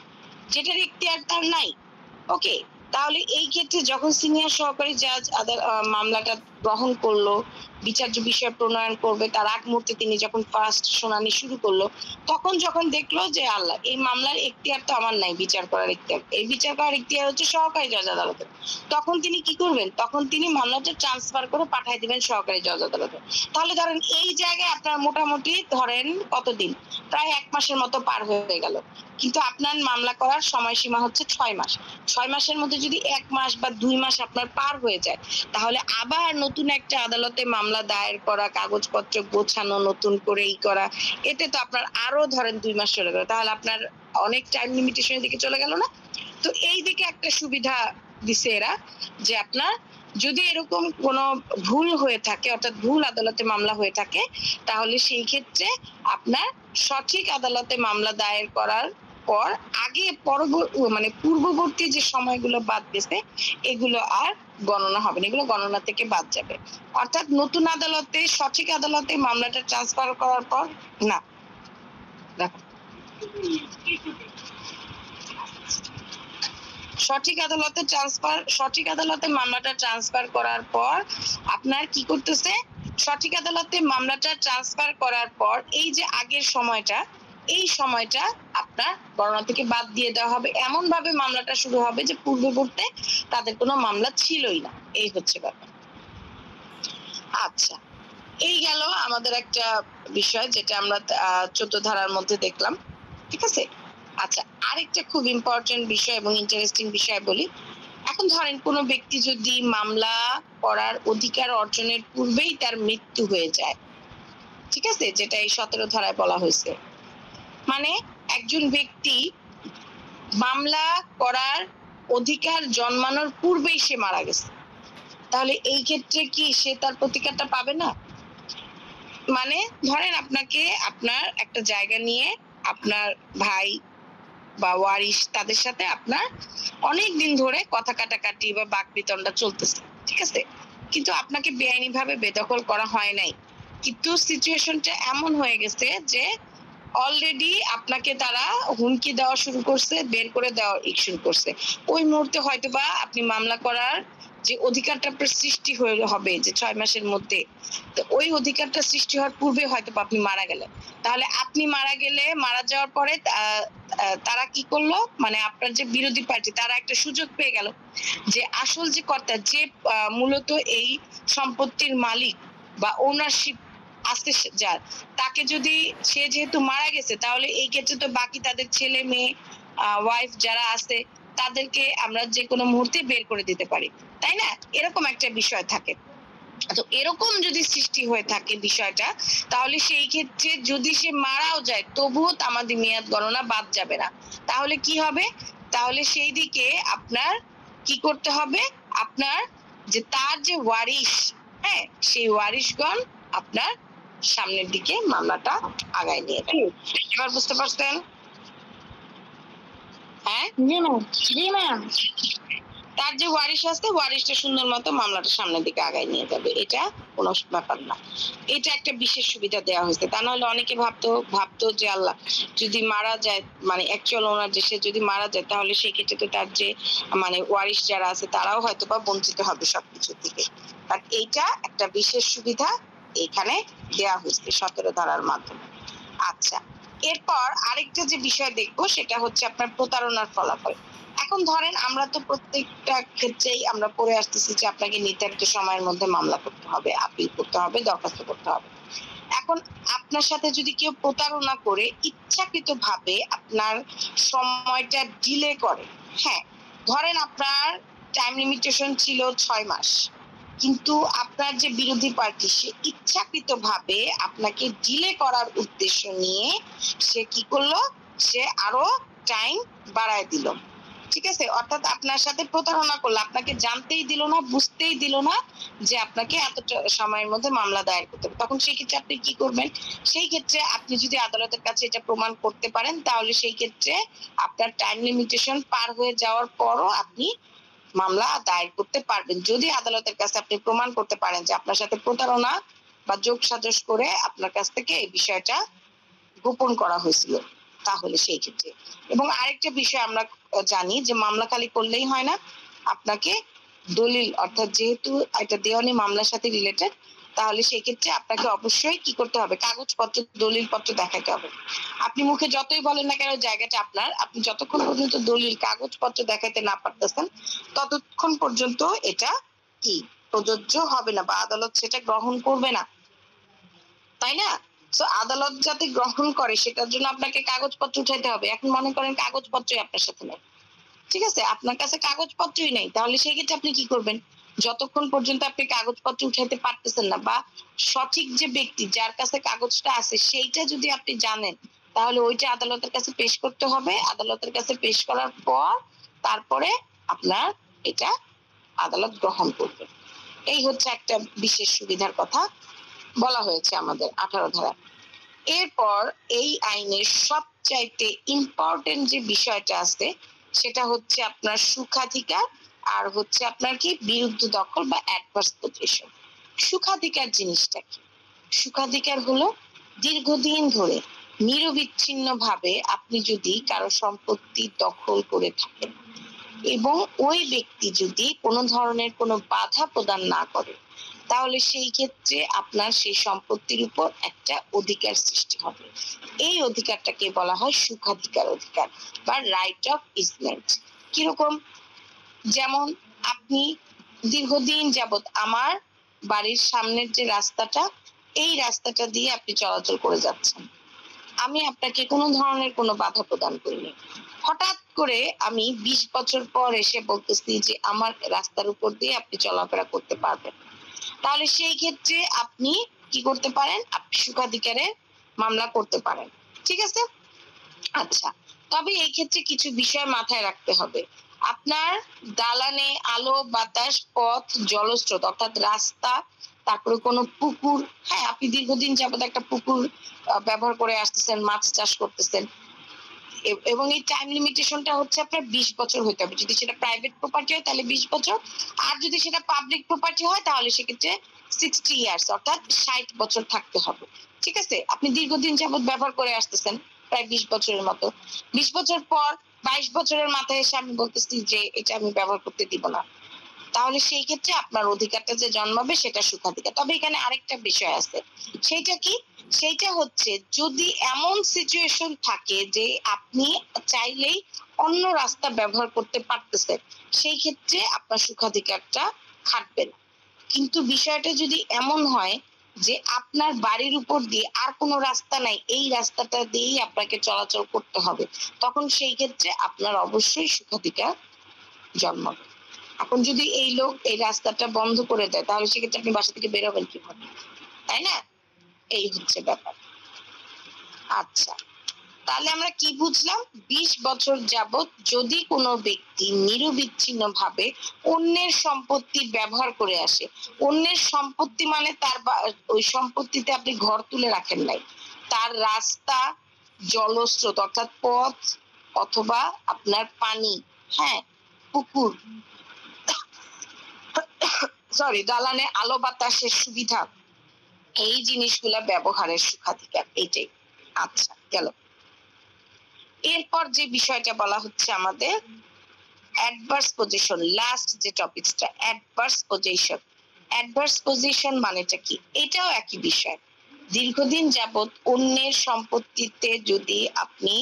যেটার এখতিয়ার তার নাই। ওকে, তাহলে এই ক্ষেত্রে যখন সিনিয়র সহকারী জাজ মামলাটা গ্রহণ করলো, বিচার্য বিষয় প্রণয়ন করবে, তার আগ মুহূর্তে তিনি যখন ফার্স্ট শুনানি শুরু করলো, তখন যখন দেখলো যে আল্লাহ, এই মামলার এখতিয়ার তো আমার নাই, বিচার করার এখতিয়ার, এই বিচার করার এখতিয়ার হচ্ছে সহকারী জজ আদালতে, তখন তিনি কি করবেন, তখন তিনি মামলাটা ট্রান্সফার করে পাঠিয়ে দিবেন সহকারী জজ আদালতে। তাহলে ধরেন এই জায়গায় আপনার মোটামুটি ধরেন কতদিন, প্রায় 1 মাসের মতো পার হয়ে গেল, কিন্তু আপনার মামলা করার সময়সীমা হচ্ছে 6 মাস। 6 মাসের মধ্যে যদি 1 মাস বা 2 মাস আপনার পার হয়ে যায়, তাহলে আবার নতুন একটা আদালতে মামলা দায়ের করা, কাগজপত্র গোছানো, নতুন করে করা, এতে তো আপনার আরো ধরেন 2 মাস চলে গেল, তাহলে আপনার অনেক টাইম লিমিটেশনের দিকে চলে গেল না? তো এই দিকে একটা সুবিধা দিছে এরা, যে আপনার যদি এরকম কোনো ভুল হয়ে থাকে, অর্থাৎ ভুল আদালতে মামলা হয়ে থাকে, তাহলে সেই ক্ষেত্রে আপনার সঠিক আদালতে মামলা দায়ের করার পর আগে মানে পূর্ববর্তী যে সময়গুলো বাদ গেছে, এগুলো আর গণনা হবে না, এগুলো গণনা থেকে বাদ যাবে। অর্থাৎ নতুন আদালতে, সঠিক আদালতে মামলাটা ট্রান্সফার করার পর না, দেখো, সঠিক আদালতে মামলাটা ট্রান্সফার করার পর আপনার কি করতেছে, সঠিক আদালতে মামলাটা ট্রান্সফার করার পর এই যে আগের সময়টা, এই সময়টা আপনার গণনা থেকে বাদ দিয়ে দেওয়া হবে, এমন ভাবে মামলাটা শুরু হবে যে পূর্ববর্তী তাদের কোনো মামলা ছিলই না, এই হচ্ছে ব্যাপার। আচ্ছা, এই গেল আমাদের একটা বিষয়, যেটা আমরা 14 ধারার মধ্যে দেখলাম, ঠিক আছে? আচ্ছা, আরেকটা খুব ইম্পর্টেন্ট বিষয় এবং ইন্টারেস্টিং বিষয় বলি। এখন ধরেন কোনো ব্যক্তি যদি মামলা করার অধিকার অর্জনের পূর্বেই তার মৃত্যু হয়ে যায়, ঠিক আছে, যেটা এই 17 ধারায় বলা হয়েছে, মানে একজন ব্যক্তি মামলা করার অধিকার জন্মানোর পূর্বেই সে মারা গেছে, তাহলে এই ক্ষেত্রে কি সে তার প্রতিকারটা পাবে না? মানে ধরেন আপনাকে, আপনার একটা জায়গা নিয়ে আপনার ভাই বা ওয়ারিশ, তাদের সাথে আপনার অনেক দিন ধরে কথা কাটাকাটি বা বাকবিতণ্ডা চলতেছে, ঠিক আছে, কিন্তু আপনাকে বেআইনি ভাবে বেদখল করা হয় নাই, কিন্তু সিচুয়েশনটা এমন হয়ে গেছে যে অলরেডি আপনাকে তারা হুমকি দেওয়া শুরু করছে, বের করে দেওয়া শুরু করছে, ওই মুহূর্তে হয়তোবা আপনি মামলা করার যে অধিকারটা সৃষ্টি হবে যে 6 মাসের মধ্যে, তো ওই অধিকারটা সৃষ্টি হওয়ার পূর্বে হয়তো আপনি মারা গেলেন, তাহলে আপনি মারা গেলে, মারা যাওয়ার পরে তারা কি করলো, মানে আপনার যে বিরোধী পার্টি, তারা একটা সুযোগ পেয়ে গেল যে আসল যে কর্তা, যে মূলত এই সম্পত্তির মালিক বা ওনারশিপ আছে যার, তাকে যদি, সে যেহেতু মারা গেছে, তাহলে এই ক্ষেত্রে তো বাকি তাদের ছেলে মেয়ে, ওয়াইফ যারা আছে, তাদেরকে আমরা যে কোনো মুহূর্তে বের করে দিতে পারি, তাই না? এরকম একটা বিষয় থাকে। তো এরকম যদি সৃষ্টি হয়ে থাকে বিষয়টা, তাহলে সেই ক্ষেত্রে যদি সে মারাও যায়, তবুও তামাদি মেয়াদ গণনা বাদ যাবে না। তাহলে কি হবে, তাহলে সেই দিকে আপনার কি করতে হবে, আপনার যে তার যে ওয়ারিশ, হ্যাঁ, সেই ওয়ারিশগণ আপনার সামনের দিকে মামলাটা আগায় নিয়ে যাবে। এবার বুঝতে পারছেন? হ্যাঁ, জি ম্যাম, জি ম্যাম। তার যে ওয়ারিশ আছে ওয়ারিশটা সুন্দর মতো মামলাটা সামনের দিকে আগায় নিয়ে যাবে, এটা কোনো ব্যাপার না। এটা একটা বিশেষ সুবিধা দেওয়া হয়েছে। তা নাহলে অনেকে ভাবতো যে আল্লাহ যদি মারা যায়, মানে অ্যাকচুয়াল ওনার যে সে যদি মারা যায় তাহলে সেই ক্ষেত্রে তো তার যে মানে ওয়ারিশ যারা আছে তারাও হয়তো বা বঞ্চিত হবে সবকিছু থেকে। বাট এইটা একটা বিশেষ সুবিধা এখানে দেওয়া হয়েছে 17 ধারার মাধ্যমে। আচ্ছা, এরপর আরেকটা যে বিষয় দেখবো সেটা হচ্ছে আপনার প্রতারণার ফলাফল। এখন ধরেন আমরা তো প্রত্যেকটা ক্ষেত্রেই আমরা পড়ে আসতেছি যে আপনাকে নির্ধারিত সময়ের মধ্যে মামলা করতে হবে, আপিল করতে হবে, দরখাস্ত করতে হবে। এখন আপনার সাথে যদি কেউ প্রতারণা করে ইচ্ছাকৃতভাবে আপনার সময়টা ডিলে করে, হ্যাঁ ধরেন আপনার টাইম লিমিটেশন ছিল 6 মাস, কিন্তু আপনার যে বিরোধী পার্টি সে ইচ্ছাকৃতভাবে আপনাকে ডিলে করার উদ্দেশ্য নিয়ে সে কি করলো, সে আরো টাইম বাড়ায় দিল। ঠিক আছে, অর্থাৎ আপনার সাথে প্রতারণা করলো, আপনাকে জানতেই দিল না, বুঝতেই দিল না যে আপনাকে এতটা সময়ের মধ্যে মামলা দায়ের করতে হবে। তখন সেই ক্ষেত্রে আপনি কি করবেন? সেই ক্ষেত্রে আপনি যদি আদালতের কাছে এটা প্রমাণ করতে পারেন তাহলে সেই ক্ষেত্রে আপনার টাইম লিমিটেশন পার হয়ে যাওয়ার পরও আপনি মামলা দায়ের করতে পারবেন, যদি আদালতের কাছে আপনি প্রমাণ করতে পারেন যে আপনার সাথে প্রতারণা বা যোগ সাজস করে আপনার কাছ থেকে এই বিষয়টা গোপন করা হয়েছিল তাহলে সেই ক্ষেত্রে। এবং আরেকটা বিষয় আমরা জানি যে মামলা খালি করলেই হয় না, আপনাকে দলিল, অর্থাৎ যেহেতু এটা দেওয়ানি মামলার সাথে রিলেটেড তাহলে সেই ক্ষেত্রে আপনাকে অবশ্যই কি করতে হবে, কাগজপত্র দলিল পত্র দেখাতে হবে। আপনি মুখে যতই বলেন না কেন জায়গাটা আপনার, আপনি যতক্ষণ পর্যন্ত দলিল কাগজপত্র দেখাতে না পারতেছেন ততক্ষণ পর্যন্ত এটা কি প্রযোজ্য হবে না বা আদালত সেটা গ্রহণ করবে না, তাই না? তো আদালত যাতে গ্রহণ করে সেটার জন্য আপনাকে কাগজপত্র উঠাইতে হবে। এখন মনে করেন কাগজপত্রই আপনার সাথে নেই, ঠিক আছে, আপনার কাছে কাগজপত্রই নেই, তাহলে সেই ক্ষেত্রে আপনি কি করবেন? যতক্ষণ পর্যন্ত আপনি কাগজপত্র উঠাইতে পারতেছেন না বা সঠিক যে ব্যক্তি যার কাছে কাগজটা আছে সেইটা যদি আপনি জানেন তাহলে ওইটা আদালতের কাছে পেশ করতে হবে। আদালতের কাছে পেশ করার পর তারপরে আপনার এটা আদালত গ্রহণ করবে। এই হচ্ছে একটা বিশেষ সুবিধার কথা বলা হয়েছে আমাদের 18 ধারা। এরপর এই আইনের সবচাইতে ইম্পর্টেন্ট যে বিষয়টা আছে সেটা হচ্ছে আপনার সুখাধিকার আর হচ্ছে আপনার কি বিরুদ্ধ দখল বা অ্যাডভার্স পজিশন। সুখাধিকার জিনিসটা কি? সুখাধিকার হলো দীর্ঘদিন ধরে নিরবিচ্ছিন্ন ভাবে আপনি যদি কারো সম্পত্তি দখল করে থাকেন এবং ওই ব্যক্তি যদি কোনো ধরনের কোনো বাধা প্রদান না করে তাহলে সেই ক্ষেত্রে আপনার সেই সম্পত্তির উপর একটা অধিকার সৃষ্টি হবে। এই অধিকারটাকে বলা হয় সুখাধিকার অধিকার বা রাইট অফ ইসমেন্ট। কিরকম? যেমন আপনি দীর্ঘদিন যাবত আমার বাড়ির সামনের যে রাস্তাটা, এই রাস্তাটা দিয়ে আপনি চলাচল করে যাচ্ছেন, আমি আপনাকে কোনো ধরনের কোনো বাধা প্রদান করিনি। হঠাৎ করে আমি 20 বছর পর এসে বলতেছি যে আমার রাস্তার উপর দিয়ে আপনি চলাফেরা করতে পারবেন, তাহলে সেই ক্ষেত্রে আপনি কি করতে পারেন? আপনি সুখাধিকারের মামলা করতে পারেন। ঠিক আছে, আচ্ছা, তবে এই ক্ষেত্রে কিছু বিষয় মাথায় রাখতে হবে। আপনার দালানে আলো বাতাস পথ জলস্রোত অর্থাৎ রাস্তা, তারপরে কোনো পুকুর, হ্যাঁ আপনি দীর্ঘদিন যাবত একটা পুকুর ব্যবহার করে আসতেছেন, মাছ চাষ করতেছেন, এবং এই টাইম লিমিটেশনটা হচ্ছে আপনার 20 বছর হতে হবে। যদি সেটা প্রাইভেট প্রপার্টি হয় তাহলে 20 বছর, আর যদি সেটা পাবলিক প্রপার্টি হয় তাহলে সেক্ষেত্রে 60 ইয়ার্স অর্থাৎ 60 বছর থাকতে হবে। ঠিক আছে, আপনি দীর্ঘদিন যাবত ব্যবহার করে আসতেছেন প্রায় 20 বছরের মতো, 20 বছর পর 22 বছরের মাথায় এসে আমি বলতেছি যে এটা আমি ব্যবহার করতে দিব না, তাহলে সেই ক্ষেত্রে আপনার অধিকারটা যে জন্মাবে সেটা সুখাধিকার। তবে এখানে আরেকটা বিষয় আছে, সেইটা কি? সেইটা হচ্ছে যদি এমন সিচুয়েশন থাকে যে আপনি চাইলেই অন্য রাস্তা ব্যবহার করতে পারতেছেন, সেই ক্ষেত্রে আপনার সুখাধিকারটা খাটবে না। কিন্তু বিষয়টা যদি এমন হয় যে আপনার বাড়ির উপর দিয়ে আর কোনো রাস্তা নাই, এই রাস্তাটা দিয়েই আপনাকে চলাচল করতে হবে, তখন সেই ক্ষেত্রে আপনার অবশ্যই সুখাধিকার জন্মাবে। এখন যদি এই লোক এই রাস্তাটা বন্ধ করে দেয় তাহলে সেক্ষেত্রে আপনি বাসা থেকে বেরোবেন কিভাবে, তাই না? এই হচ্ছে ব্যাপার। আচ্ছা, তাহলে আমরা কি বুঝলাম? 20 বছর যাবত যদি কোনো ব্যক্তি নিরবিচ্ছিন্ন ভাবে অন্যের সম্পত্তি ব্যবহার করে আসে, অন্যের সম্পত্তি মানে তার ওই সম্পত্তিতে আপনি ঘর তুলে রাখেন নাই, তার রাস্তা জলস্রোত অর্থাৎ পথ অথবা আপনার পানি, হ্যাঁ পুকুর, দালানে আলো বাতাসের সুবিধা, এই জিনিসগুলা ব্যবহারের সুখাধিকার এইটাই। আচ্ছা গেল। এরপর যে বিষয়টা বলা হচ্ছে আমাদের অ্যাডভার্স পজিশন, লাস্ট যে টপিকসটা অ্যাডভার্স পজিশন। অ্যাডভার্স পজিশন মানেটা কি? এটাও একই বিষয়। দীর্ঘদিন যাবত অন্যের সম্পত্তিতে যদি আপনি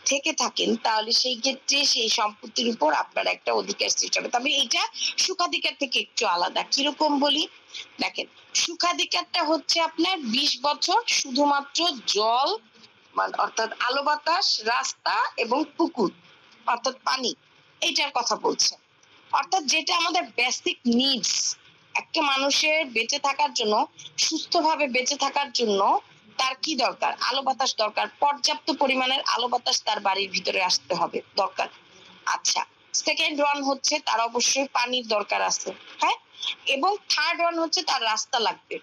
থেকে থাকেন তাহলে সেই ক্ষেত্রে সেই সম্পত্তির উপর আপনার একটা অধিকার সৃষ্টি হবে, তবে এটা সুখাধিকার থেকে একটু আলাদা। কিরকম বলি, দেখেন সুখাধিকারটা হচ্ছে আপনার 20 বছর শুধুমাত্র জল মানে অর্থাৎ আলো বাতাস, রাস্তা এবং পুকুর অর্থাৎ পানি, এইটার কথা বলছে। অর্থাৎ যেটা আমাদের বেসিক নিডস, একটা মানুষের বেঁচে থাকার জন্য, সুস্থভাবে বেঁচে থাকার জন্য তার কি দরকার? আলো বাতাস দরকার, পর্যাপ্ত পরিমাণের আলো বাতাস তার বাড়ির ভিতরে আসতে হবে, দরকার। আচ্ছা, সেকেন্ড ওয়ান হচ্ছে তার অবশ্যই পানির দরকার আছে, হ্যাঁ, এবং থার্ড ওয়ান হচ্ছে তার রাস্তা লাগবে।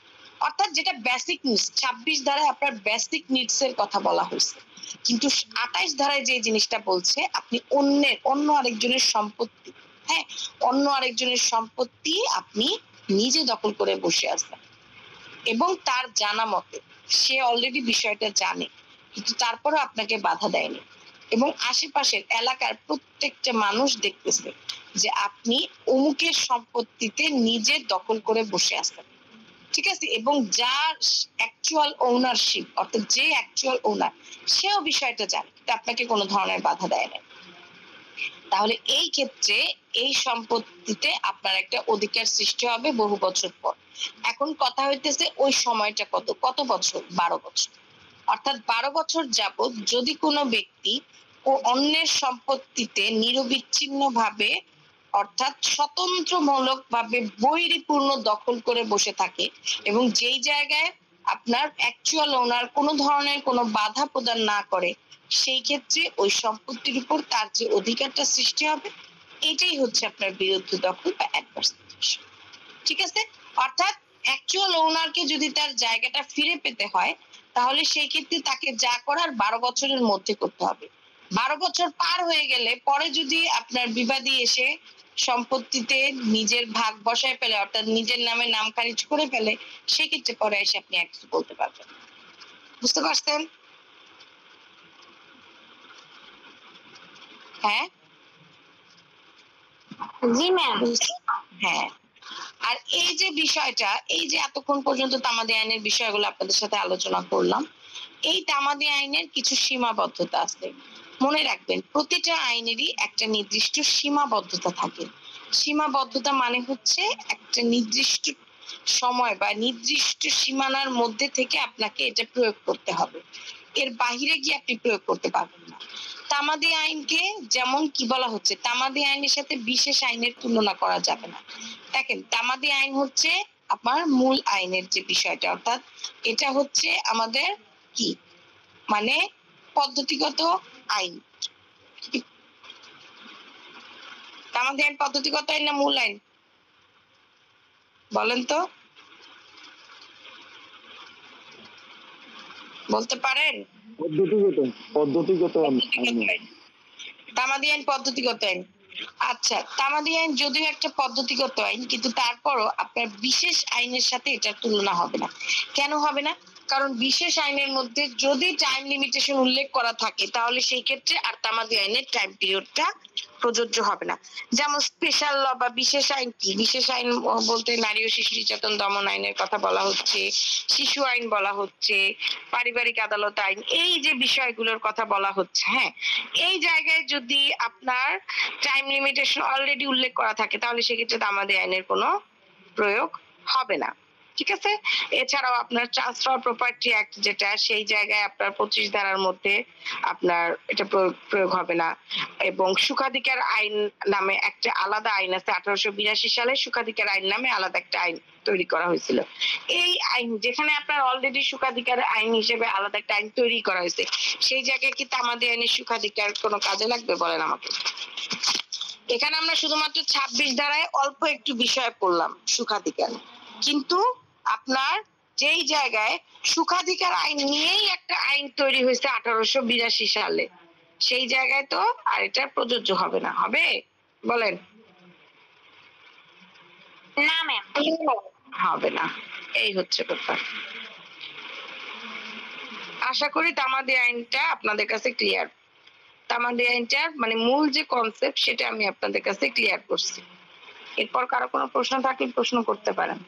অর্থাৎ যেটা বেসিক নিডস, 26 ধারায় আপনার বেসিক নিডস এর কথা বলা হয়েছে, কিন্তু 28 ধারায় যে জিনিসটা বলছে আপনি অন্য আরেকজনের সম্পত্তি, হ্যাঁ, অন্য আরেকজনের সম্পত্তি আপনি নিজে দখল করে বসে আছেন এবং তার জানা মতে সে অলরেডি বিষয়টা জানে, কিন্তু তারপরও আপনাকে বাধা দেয়নি এবং আশেপাশের এলাকার প্রত্যেকটা মানুষ দেখতেছে যে আপনি অমুকের সম্পত্তিতে নিজে দখল করে বসে আছেন, ঠিক আছে, এবং যার অ্যাকচুয়াল ওনারশিপ অর্থাৎ যে অ্যাকচুয়াল ওনার সেও বিষয়টা জানে, কিন্তু আপনাকে কোনো ধরনের বাধা দেয় না। তাহলে এই ক্ষেত্রে এই সম্পত্তিতে আপনার একটা অধিকার সৃষ্টি হবে বহু বছর পর। এখন কথা হইতেছে ওই সময়টা কত বছর? 12 বছর। অর্থাৎ 12 বছর যাবত যদি কোনো ব্যক্তি ও অন্যের সম্পত্তিতে নিরবিচ্ছিন্ন ভাবে অর্থাৎ স্বতন্ত্রমূলক ভাবে বৈরিপূর্ণ দখল করে বসে থাকে এবং যেই জায়গায় আপনার অ্যাকচুয়াল ওনার কোনো ধরনের কোনো বাধা প্রদান না করে, সেই ক্ষেত্রে ওই সম্পত্তির উপর তার যে অধিকারটা সৃষ্টি হবে এটাই হচ্ছে আপনার বিরুদ্ধ দখল বা অ্যাডভার্স পজিশন, ঠিক আছে। অর্থাৎ অ্যাকচুয়াল ওনারকে যদি তার জায়গাটা ফিরে পেতে হয় তাহলে সেই ক্ষেত্রে তাকে যা করার 12 বছরের মধ্যে করতে হবে। 12 বছর পার হয়ে গেলে পরে যদি আপনার বিবাদী এসে সম্পত্তিতে নিজের ভাগ বসায় ফেলে অর্থাৎ নিজের নামে নাম খারিজ করে ফেলে, সেক্ষেত্রে পরে এসে আপনি কিছু বলতে পারবেন। বুঝতে পারছেন? হ্যাঁ জি ম্যাম। হ্যাঁ, আর এই যে বিষয়টা, এই যে এতক্ষণ পর্যন্ত তামাদি আইনের বিষয়গুলো আপনাদের সাথে আলোচনা করলাম, এই তামাদি আইনের কিছু সীমাবদ্ধতা আছে। মনে রাখবেন প্রতিটা আইনেরই একটা নির্দিষ্ট সীমাবদ্ধতা থাকে। সীমাবদ্ধতা মানে হচ্ছে একটা নির্দিষ্ট সময় বা নির্দিষ্ট সীমানার মধ্যে থেকে আপনাকে এটা প্রয়োগ করতে হবে, এর বাহিরে গিয়ে আপনি প্রয়োগ করতে পারবেন না। তামাদি আইনকে যেমন কি বলা হচ্ছে, তামাদি আইনের সাথে বিশেষ আইনের তুলনা করা যাবে না। দেখেন তামাদি আইন হচ্ছে আপনার মূল আইনের যে বিষয়টা, অর্থাৎ এটা হচ্ছে আমাদের কি মানে পদ্ধতিগত আইন। তামাদি আইন পদ্ধতিগত আইন না মূল আইন বলেন তো, বলতে পারেন? পদ্ধতিগত আইন। তামাদি আইন পদ্ধতিগত আইন। আচ্ছা, তামাদি আইন যদিও একটা পদ্ধতিগত আইন, কিন্তু তারপরও আপনার বিশেষ আইনের সাথে এটা তুলনা হবে না। কেন হবে না? কারণ বিশেষ আইনের মধ্যে যদি টাইম লিমিটেশন উল্লেখ করা থাকে তাহলে সেই ক্ষেত্রে আর তামাদি আইনের টাইম পিরিয়ডটা প্রযোজ্য হবে না। যেমন স্পেশাল ল বা বিশেষ আইন কি? বিশেষ আইন বলতে নারী ও শিশু নির্যাতন দমন আইনের কথা বলা হচ্ছে, শিশু আইন বলা হচ্ছে, পারিবারিক আদালত আইন, এই যে বিষয়গুলোর কথা বলা হচ্ছে, হ্যাঁ, এই জায়গায় যদি আপনার টাইম লিমিটেশন অলরেডি উল্লেখ করা থাকে তাহলে সেক্ষেত্রে তামাদি আইনের কোনো প্রয়োগ হবে না, ঠিক আছে। এছাড়াও আপনার ট্রান্সফার প্রপার্টি অ্যাক্ট যেটা, সেই জায়গায় আপনার 25 ধারার মধ্যে আপনার এটা প্রয়োগ হবে না। এবং সুখাধিকার আইন নামে একটা আলাদা আইন আছে, 1882 সালে সুখাধিকার আইন নামে আলাদা একটা আইন তৈরি করা হয়েছিল। এই আইন যেখানে আপনার অলরেডি সুখাধিকার আইন হিসেবে আলাদা একটা আইন তৈরি করা হয়েছে, সেই জায়গায় কি তামাদি আইনের সুখাধিকার কোনো কাজে লাগবে বলেন আমাকে? এখানে আমরা শুধুমাত্র 26 ধারায় অল্প একটু বিষয় পড়লাম সুখাধিকার, কিন্তু আপনার যেই জায়গায় সুখাধিকার আইন নিয়েই একটা আইন তৈরি হয়েছে 1882 সালে, সেই জায়গায় তো আর এটা প্রযোজ্য হবে না। হবে বলেন? না ম্যাম। হবে না, এই হচ্ছে ব্যাপার। আশা করি তামাদি আইনটা আপনাদের কাছে ক্লিয়ার। তামাদি আইনটার মানে মূল যে কনসেপ্ট সেটা আমি আপনাদের কাছে ক্লিয়ার করছি। এরপর কারো কোনো প্রশ্ন থাকলে প্রশ্ন করতে পারেন।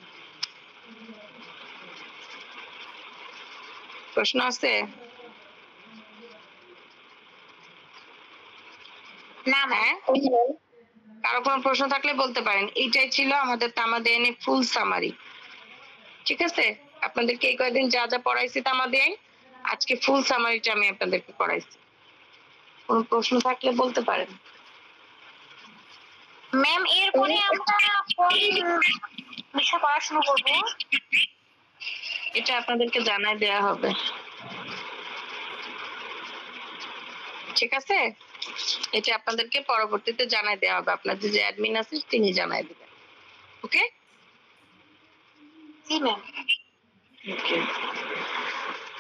প্রশ্ন আছে? না ম্যাম। কারো কোনো প্রশ্ন থাকলে বলতে পারেন। এইটাই ছিল আমাদের তামাদি আইনের ফুল সামারি। ঠিক আছে, আপনাদেরকে এই কয়েকদিন যা যা পড়াইছি তামাদি আইন, আজকে ফুল সামারিটা আমি আপনাদেরকে পড়াইছি। কোনো প্রশ্ন থাকলে বলতে পারেন। ম্যাম এরপরে আমরা কোন বিষয় পড়াশোনা করব? এটা আপনাদেরকে জানাই দেয়া হবে। ঠিক আছে, এটা আপনাদেরকে পরবর্তীতে জানাই দেওয়া হবে। আপনাদের যে অ্যাডমিন আছে তিনি জানাই দিবেন। ওকে? জি ম্যাম। ওকে,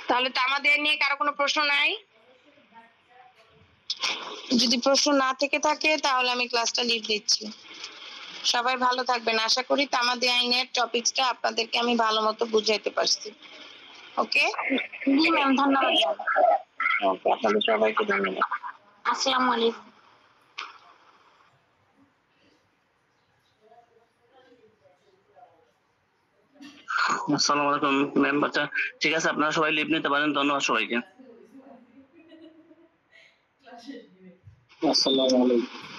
তাহলে তামাদের নিয়ে কারো কোনো প্রশ্ন নাই? যদি প্রশ্ন না থেকে থাকে তাহলে আমি ক্লাসটা লিভ দিচ্ছি। সবাই ভালো থাকবেন। আশা করি তামাদি আইনের টপিকসটা আপনাদেরকে আমি ভালো মতো বুঝাইতে পারছি। ওকে? জি ম্যাম, ধন্যবাদ। ওকে, আপনাদের সবাইকে ধন্যবাদ। আসসালামু আলাইকুম। আসসালামু আলাইকুম ম্যাম। আচ্ছা ঠিক আছে, আপনারা সবাই লিভ নিতে পারেন। ধন্যবাদ সবাইকে। আসসালামু আলাইকুম।